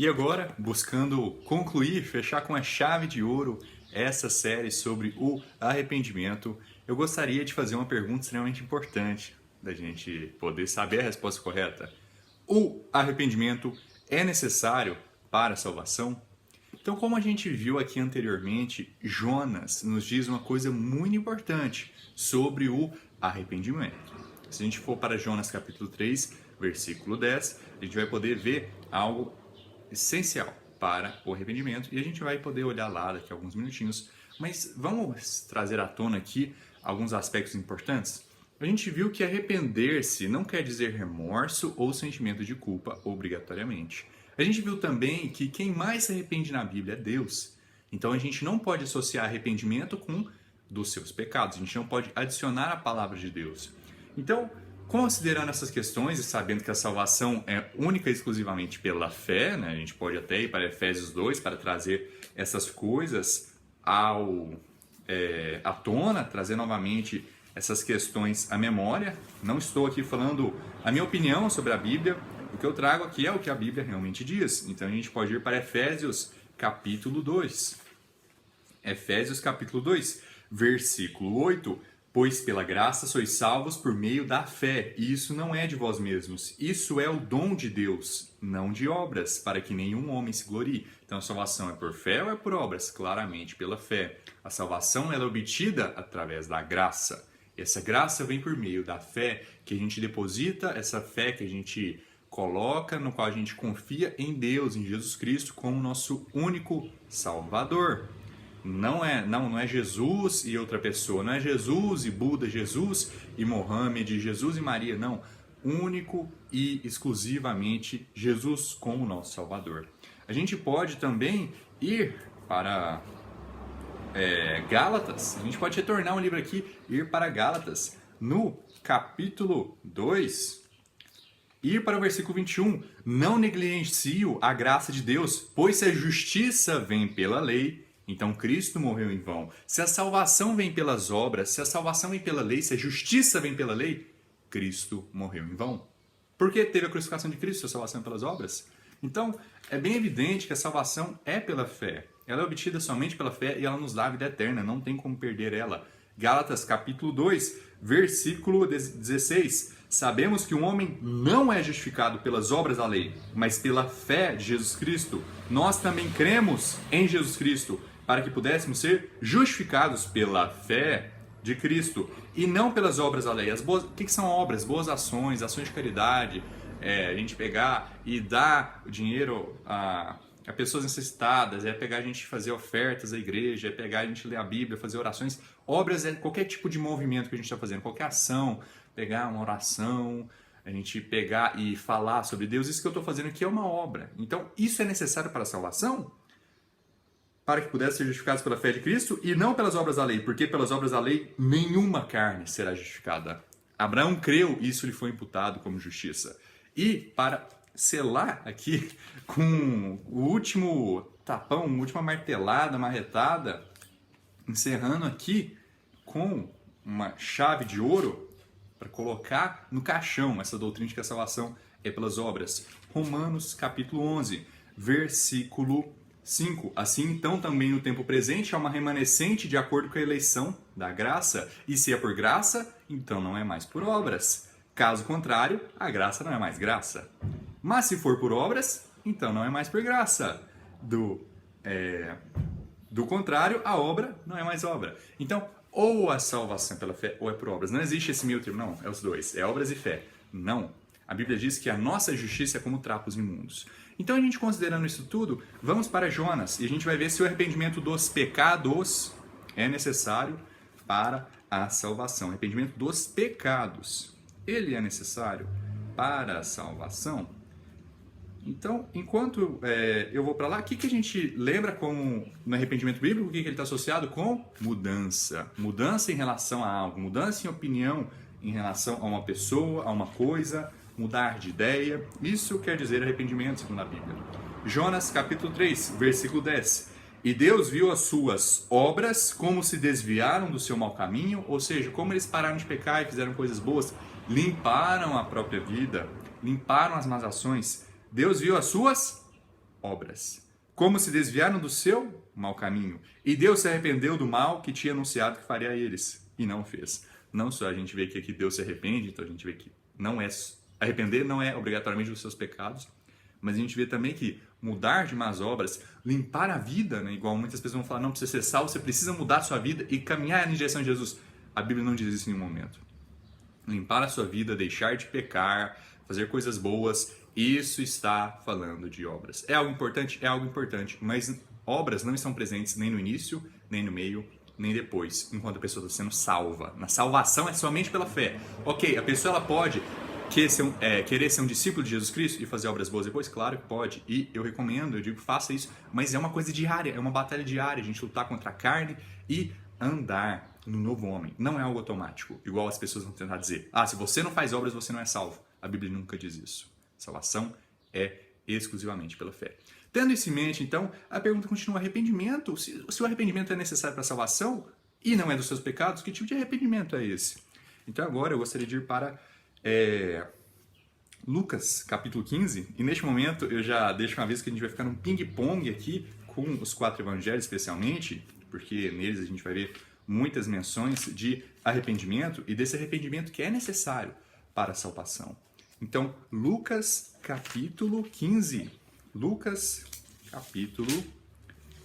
E agora, buscando concluir, fechar com a chave de ouro essa série sobre o arrependimento, eu gostaria de fazer uma pergunta extremamente importante da gente poder saber a resposta correta. O arrependimento é necessário para a salvação? Então, como a gente viu aqui anteriormente, Jonas nos diz uma coisa muito importante sobre o arrependimento. Se a gente for para Jonas capítulo 3, versículo 10, a gente vai poder ver algo essencial para o arrependimento e a gente vai poder olhar lá daqui a alguns minutinhos, mas vamos trazer à tona aqui alguns aspectos importantes. A gente viu que arrepender-se não quer dizer remorso ou sentimento de culpa obrigatoriamente. A gente viu também que quem mais se arrepende na Bíblia é Deus. Então a gente não pode associar arrependimento com dos seus pecados, a gente não pode adicionar a palavra de Deus. Então, considerando essas questões e sabendo que a salvação é única e exclusivamente pela fé, né? A gente pode até ir para Efésios 2 para trazer essas coisas à tona, trazer novamente essas questões à memória. Não estou aqui falando a minha opinião sobre a Bíblia, o que eu trago aqui é o que a Bíblia realmente diz. Então a gente pode ir para Efésios capítulo 2. Efésios capítulo 2, versículo 8. Pois pela graça sois salvos por meio da fé, e isso não é de vós mesmos. Isso é o dom de Deus, não de obras, para que nenhum homem se glorie. Então a salvação é por fé ou é por obras? Claramente pela fé. A salvação ela é obtida através da graça. E essa graça vem por meio da fé, que a gente deposita, essa fé que a gente coloca, no qual a gente confia em Deus, em Jesus Cristo, como nosso único Salvador. Não é Jesus e outra pessoa, não é Jesus e Buda, Jesus e Mohammed, Jesus e Maria, não. Único e exclusivamente Jesus como nosso Salvador. A gente pode também ir para Gálatas, a gente pode retornar um livro aqui, ir para Gálatas, no capítulo 2, ir para o versículo 21. Não negligencio a graça de Deus, pois se a justiça vem pela lei, então Cristo morreu em vão. Se a salvação vem pelas obras, se a salvação vem pela lei, se a justiça vem pela lei, Cristo morreu em vão. Por que teve a crucificação de Cristo se a salvação é pelas obras? Então, é bem evidente que a salvação é pela fé. Ela é obtida somente pela fé e ela nos dá a vida eterna, não tem como perder ela. Gálatas capítulo 2, versículo 16. Sabemos que um homem não é justificado pelas obras da lei, mas pela fé de Jesus Cristo. Nós também cremos em Jesus Cristo, para que pudéssemos ser justificados pela fé de Cristo e não pelas obras da lei. O que são obras? Boas ações, ações de caridade, a gente pegar e dar o dinheiro a pessoas necessitadas, é pegar a gente fazer ofertas à igreja, é pegar a gente ler a Bíblia, fazer orações. Obras é qualquer tipo de movimento que a gente está fazendo, qualquer ação, pegar uma oração, a gente pegar e falar sobre Deus. Isso que eu estou fazendo aqui é uma obra. Então, isso é necessário para a salvação? Para que pudessem ser justificados pela fé de Cristo e não pelas obras da lei, porque pelas obras da lei nenhuma carne será justificada. Abraão creu e isso lhe foi imputado como justiça. E para selar aqui com o último tapão, a última marretada, encerrando aqui com uma chave de ouro para colocar no caixão essa doutrina de que a salvação é pelas obras. Romanos capítulo 11, versículo 5. Assim, então, também no tempo presente há uma remanescente de acordo com a eleição da graça. E se é por graça, então não é mais por obras. Caso contrário, a graça não é mais graça. Mas se for por obras, então não é mais por graça. Do contrário, a obra não é mais obra. Então, ou a salvação pela fé, ou é por obras. Não existe esse meio termo, não. É os dois. É obras e fé. Não. A Bíblia diz que a nossa justiça é como trapos imundos. Então, a gente considerando isso tudo, vamos para Jonas e a gente vai ver se o arrependimento dos pecados é necessário para a salvação. O arrependimento dos pecados, ele é necessário para a salvação? Então, enquanto eu vou para lá, o que a gente lembra como no arrependimento bíblico? O que ele está associado com? Mudança. Mudança em relação a algo, mudança em opinião em relação a uma pessoa, a uma coisa, mudar de ideia. Isso quer dizer arrependimento, segundo a Bíblia. Jonas capítulo 3, versículo 10. E Deus viu as suas obras, como se desviaram do seu mau caminho, ou seja, como eles pararam de pecar e fizeram coisas boas, limparam a própria vida, limparam as más ações. Deus viu as suas obras. Como se desviaram do seu mau caminho. E Deus se arrependeu do mal que tinha anunciado que faria a eles. E não fez. Não só a gente vê que aqui Deus se arrepende, então a gente vê que arrepender não é obrigatoriamente dos seus pecados, mas a gente vê também que mudar de más obras, limpar a vida, né? Igual muitas pessoas vão falar, não precisa ser salvo, você precisa mudar a sua vida e caminhar em direção a Jesus. A Bíblia não diz isso em nenhum momento. Limpar a sua vida, deixar de pecar, fazer coisas boas, isso está falando de obras. É algo importante? É algo importante, mas obras não estão presentes nem no início, nem no meio, nem depois, enquanto a pessoa está sendo salva. Na salvação é somente pela fé. Ok, a pessoa ela pode querer ser um discípulo de Jesus Cristo e fazer obras boas depois? Claro que pode. E eu recomendo, eu digo, faça isso. Mas é uma coisa diária, é uma batalha diária. A gente lutar contra a carne e andar no novo homem. Não é algo automático, igual as pessoas vão tentar dizer. Se você não faz obras, você não é salvo. A Bíblia nunca diz isso. Salvação é exclusivamente pela fé. Tendo isso em mente, então, a pergunta continua: arrependimento? Se o arrependimento é necessário para a salvação e não é dos seus pecados, que tipo de arrependimento é esse? Então agora eu gostaria de ir para Lucas, capítulo 15, e neste momento eu já deixo uma vez que a gente vai ficar num ping-pong aqui com os 4 evangelhos especialmente, porque neles a gente vai ver muitas menções de arrependimento e desse arrependimento que é necessário para a salvação. Então, Lucas, capítulo 15. Lucas, capítulo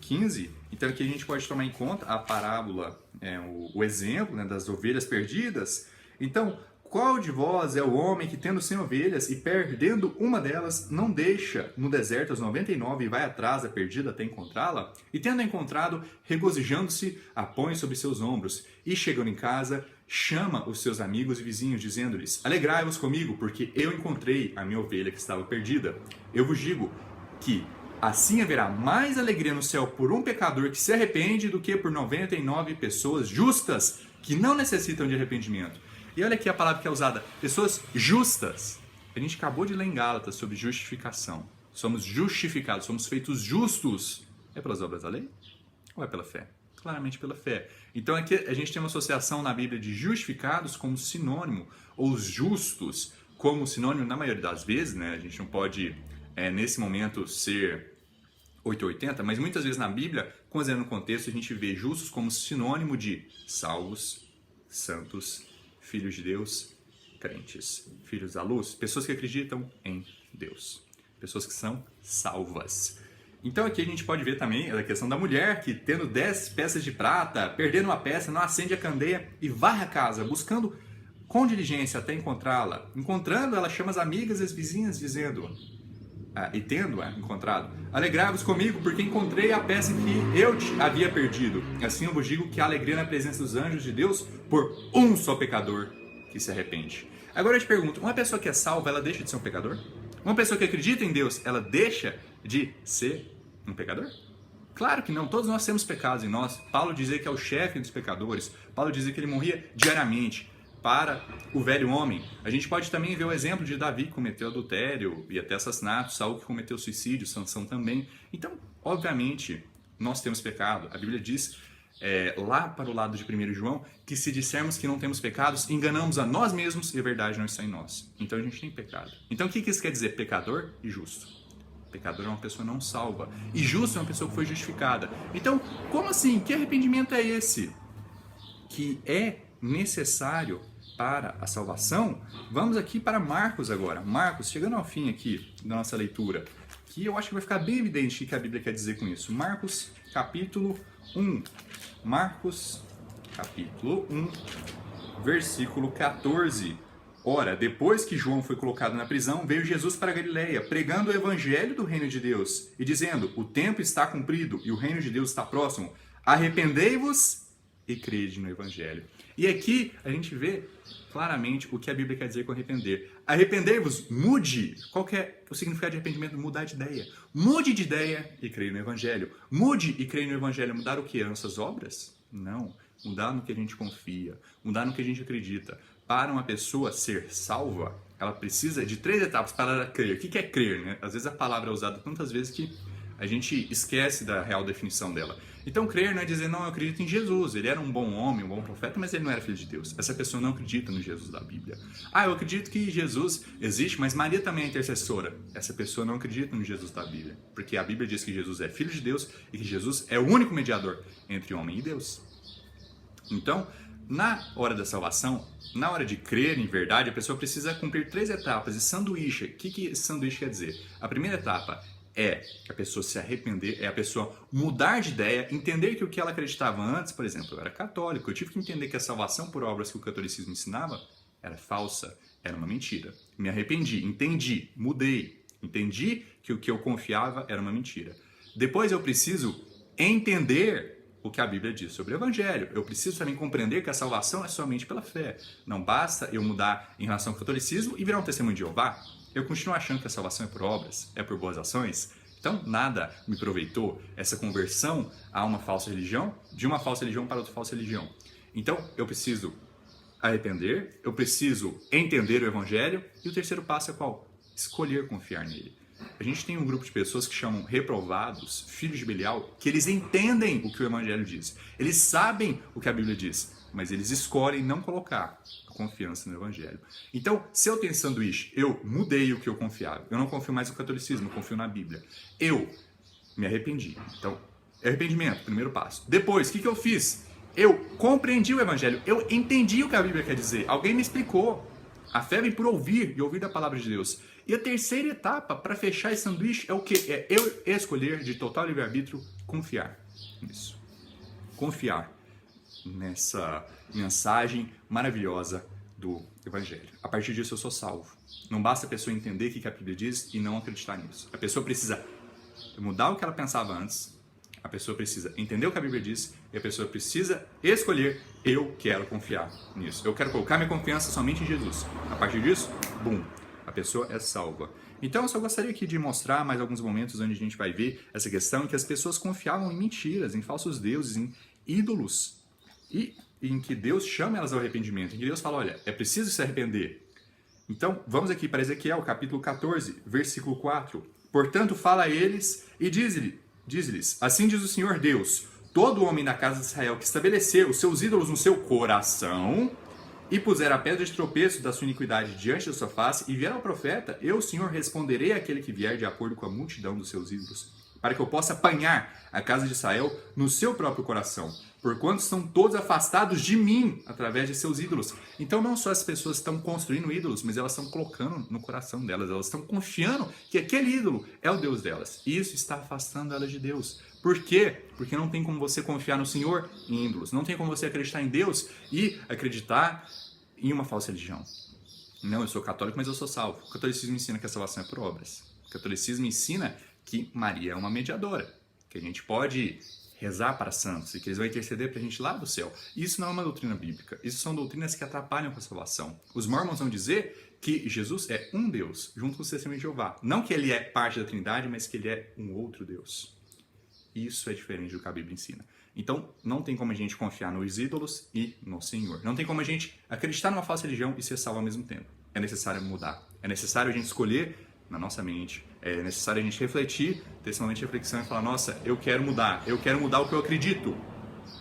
15. Então aqui a gente pode tomar em conta a parábola, o exemplo, né, das ovelhas perdidas. Então, qual de vós é o homem que, tendo 100 ovelhas e perdendo uma delas, não deixa no deserto as 99 e vai atrás da perdida até encontrá-la? E tendo encontrado, regozijando-se, a põe sobre seus ombros e, chegando em casa, chama os seus amigos e vizinhos, dizendo-lhes: alegrai-vos comigo, porque eu encontrei a minha ovelha que estava perdida. Eu vos digo que assim haverá mais alegria no céu por um pecador que se arrepende do que por 99 pessoas justas que não necessitam de arrependimento. E olha aqui a palavra que é usada, pessoas justas. A gente acabou de ler em Gálatas sobre justificação. Somos justificados, somos feitos justos. É pelas obras da lei? Ou é pela fé? Claramente pela fé. Então aqui a gente tem uma associação na Bíblia de justificados como sinônimo, ou os justos como sinônimo na maioria das vezes, né? A gente não pode, nesse momento, ser 880, mas muitas vezes na Bíblia, considerando o contexto, a gente vê justos como sinônimo de salvos, santos, filhos de Deus, crentes, filhos da luz, pessoas que acreditam em Deus, pessoas que são salvas. Então aqui a gente pode ver também a questão da mulher que, tendo 10 peças de prata, perdendo uma peça, não acende a candeia e varre a casa, buscando com diligência até encontrá-la. Encontrando, ela chama as amigas e as vizinhas, dizendo, e tendo-a encontrado, alegrai-vos comigo, porque encontrei a peça que eu havia perdido. Assim eu vos digo que há alegria na presença dos anjos de Deus por um só pecador que se arrepende. Agora eu te pergunto, uma pessoa que é salva, ela deixa de ser um pecador? Uma pessoa que acredita em Deus, ela deixa de ser um pecador? Claro que não, todos nós temos pecados em nós. Paulo dizia que é o chefe dos pecadores. Paulo dizia que ele morria diariamente para o velho homem. A gente pode também ver o exemplo de Davi, que cometeu adultério e até assassinato, Saul, que cometeu suicídio, Sansão também. Então, obviamente, nós temos pecado. A Bíblia diz, lá para o lado de 1 João, que se dissermos que não temos pecados, enganamos a nós mesmos e a verdade não está em nós. Então a gente tem pecado. Então o que isso quer dizer? Pecador e justo. Pecador é uma pessoa não salva. E justo é uma pessoa que foi justificada. Então, como assim? Que arrependimento é esse? Que é necessário para a salvação? Vamos aqui para Marcos agora. Marcos, chegando ao fim aqui da nossa leitura, que eu acho que vai ficar bem evidente o que a Bíblia quer dizer com isso. Marcos, capítulo 1. Marcos, capítulo 1, versículo 14. Ora, depois que João foi colocado na prisão, veio Jesus para a Galileia, pregando o evangelho do reino de Deus e dizendo: o tempo está cumprido e o reino de Deus está próximo. Arrependei-vos e crede no evangelho. E aqui a gente vê claramente o que a Bíblia quer dizer com arrepender. Arrependei-vos, mude. Qual que é o significado de arrependimento? Mudar de ideia. Mude de ideia e creia no evangelho. Mude e creia no evangelho. Mudar o que? Nossas obras? Não. Mudar no que a gente confia. Mudar no que a gente acredita. Para uma pessoa ser salva, ela precisa de 3 etapas para ela crer. O que é crer, né? Às vezes a palavra é usada tantas vezes que a gente esquece da real definição dela. Então, crer não é dizer, não, eu acredito em Jesus, ele era um bom homem, um bom profeta, mas ele não era filho de Deus. Essa pessoa não acredita no Jesus da Bíblia. Ah, eu acredito que Jesus existe, mas Maria também é intercessora. Essa pessoa não acredita no Jesus da Bíblia, porque a Bíblia diz que Jesus é filho de Deus e que Jesus é o único mediador entre homem e Deus. Então, na hora da salvação, na hora de crer em verdade, a pessoa precisa cumprir 3 etapas de sanduíche. O que esse sanduíche quer dizer? A primeira etapa é a pessoa se arrepender, é a pessoa mudar de ideia, entender que o que ela acreditava antes, por exemplo, eu era católico, eu tive que entender que a salvação por obras que o catolicismo ensinava era falsa, era uma mentira. Me arrependi, entendi, mudei, entendi que o que eu confiava era uma mentira. Depois eu preciso entender o que a Bíblia diz sobre o Evangelho. Eu preciso também compreender que a salvação é somente pela fé. Não basta eu mudar em relação ao catolicismo e virar um testemunho de Jeová. Eu continuo achando que a salvação é por obras, é por boas ações. Então, nada me aproveitou essa conversão a uma falsa religião, de uma falsa religião para outra falsa religião. Então, eu preciso arrepender, eu preciso entender o Evangelho, e o terceiro passo é qual? Escolher confiar nele. A gente tem um grupo de pessoas que chamam reprovados, filhos de Belial, que eles entendem o que o Evangelho diz. Eles sabem o que a Bíblia diz, mas eles escolhem não colocar a confiança no Evangelho. Então, se eu tenho esse sanduíche, eu mudei o que eu confiava. Eu não confio mais no catolicismo, eu confio na Bíblia. Eu me arrependi. Então, arrependimento, primeiro passo. Depois, o que eu fiz? Eu compreendi o Evangelho, eu entendi o que a Bíblia quer dizer. Alguém me explicou. A fé vem por ouvir e ouvir da palavra de Deus. E a terceira etapa para fechar esse sanduíche é o quê? É eu escolher de total livre-arbítrio confiar nisso. Confiar nessa mensagem maravilhosa do Evangelho. A partir disso eu sou salvo. Não basta a pessoa entender o que a Bíblia diz e não acreditar nisso. A pessoa precisa mudar o que ela pensava antes. A pessoa precisa entender o que a Bíblia diz e a pessoa precisa escolher, eu quero confiar nisso. Eu quero colocar minha confiança somente em Jesus. A partir disso, bum, a pessoa é salva. Então eu só gostaria aqui de mostrar mais alguns momentos onde a gente vai ver essa questão em que as pessoas confiavam em mentiras, em falsos deuses, em ídolos. E em que Deus chama elas ao arrependimento, em que Deus fala, olha, é preciso se arrepender. Então, vamos aqui para Ezequiel, capítulo 14, versículo 4. Portanto, fala a eles e diz-lhes, assim diz o Senhor Deus, todo homem da casa de Israel que estabelecer os seus ídolos no seu coração e puser a pedra de tropeço da sua iniquidade diante da sua face e vier ao profeta, eu, Senhor, responderei àquele que vier de acordo com a multidão dos seus ídolos, para que eu possa apanhar a casa de Israel no seu próprio coração, porquanto estão todos afastados de mim através de seus ídolos. Então não só as pessoas estão construindo ídolos, mas elas estão colocando no coração delas, elas estão confiando que aquele ídolo é o Deus delas. E isso está afastando elas de Deus. Por quê? Porque não tem como você confiar no Senhor em ídolos, não tem como você acreditar em Deus e acreditar em uma falsa religião. Não, eu sou católico, mas eu sou salvo. O catolicismo ensina que a salvação é por obras. O catolicismo ensina que Maria é uma mediadora, que a gente pode rezar para santos e que eles vão interceder para a gente lá do céu. Isso não é uma doutrina bíblica. Isso são doutrinas que atrapalham com a salvação. Os mormons vão dizer que Jesus é um Deus, junto com o testemunho de Jeová. Não que ele é parte da Trindade, mas que ele é um outro Deus. Isso é diferente do que a Bíblia ensina. Então, não tem como a gente confiar nos ídolos e no Senhor. Não tem como a gente acreditar numa falsa religião e ser salvo ao mesmo tempo. É necessário mudar. É necessário a gente escolher na nossa mente. É necessário a gente refletir, ter esse momento de reflexão e falar, nossa, eu quero mudar o que eu acredito.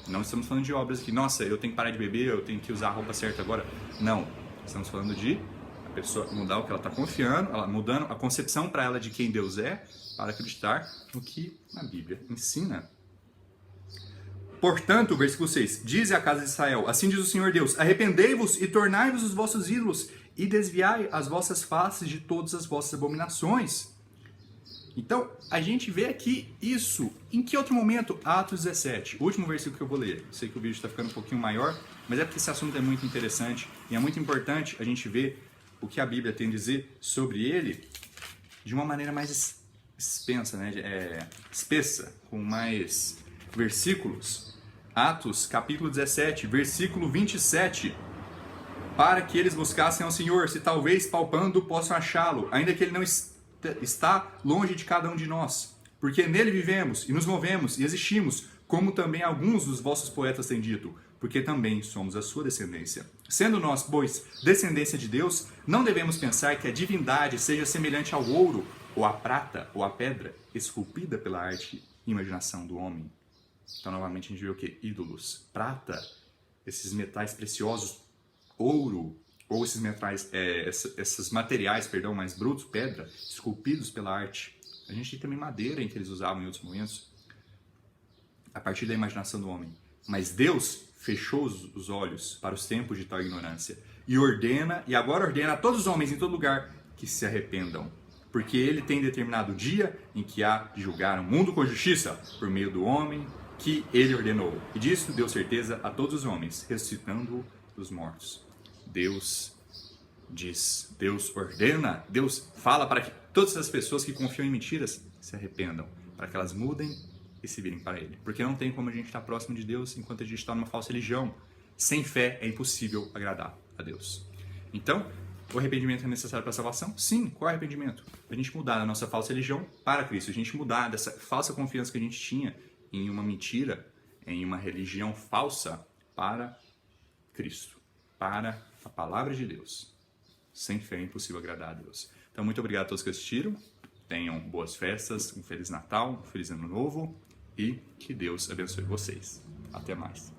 Não estamos falando de obras que, nossa, eu tenho que parar de beber, eu tenho que usar a roupa certa agora. Não. Estamos falando de a pessoa mudar o que ela está confiando, ela mudando a concepção para ela de quem Deus é, para acreditar no que a Bíblia ensina. Portanto, versículo 6, diz a casa de Israel, assim diz o Senhor Deus, arrependei-vos e tornai-vos os vossos ídolos e desviai as vossas faces de todas as vossas abominações. Então, a gente vê aqui isso. Em que outro momento? Atos 17, o último versículo que eu vou ler. Eu sei que o vídeo está ficando um pouquinho maior, mas é porque esse assunto é muito interessante e é muito importante a gente ver o que a Bíblia tem a dizer sobre ele de uma maneira mais expensa, né? Espessa, com mais versículos. Atos, capítulo 17, versículo 27. Para que eles buscassem ao Senhor, se talvez palpando possam achá-lo, ainda que ele não está longe de cada um de nós. Porque nele vivemos, e nos movemos, e existimos, como também alguns dos vossos poetas têm dito, porque também somos a sua descendência. Sendo nós, pois, descendência de Deus, não devemos pensar que a divindade seja semelhante ao ouro, ou a prata, ou a pedra, esculpida pela arte e imaginação do homem. Então, novamente, a gente vê o quê? Ídolos, prata, esses metais preciosos, ouro, ou esses metais, esses materiais, perdão, mais brutos, pedra, esculpidos pela arte. A gente tem também madeira, em que eles usavam em outros momentos, a partir da imaginação do homem. Mas Deus fechou os olhos para os tempos de tal ignorância e agora ordena a todos os homens em todo lugar que se arrependam, porque ele tem determinado o dia em que há de julgar o mundo com justiça por meio do homem que ele ordenou. E disso deu certeza a todos os homens, ressuscitando-o dos mortos. Deus diz, Deus ordena, Deus fala para que todas as pessoas que confiam em mentiras se arrependam, para que elas mudem e se virem para Ele. Porque não tem como a gente estar próximo de Deus enquanto a gente está numa falsa religião. Sem fé é impossível agradar a Deus. Então, o arrependimento é necessário para a salvação? Sim. Qual é o arrependimento? A gente mudar a nossa falsa religião para Cristo. A gente mudar dessa falsa confiança que a gente tinha em uma mentira, em uma religião falsa, para Cristo, para a palavra de Deus. Sem fé é impossível agradar a Deus. Então, muito obrigado a todos que assistiram. Tenham boas festas, um Feliz Natal, um Feliz Ano Novo e que Deus abençoe vocês. Até mais.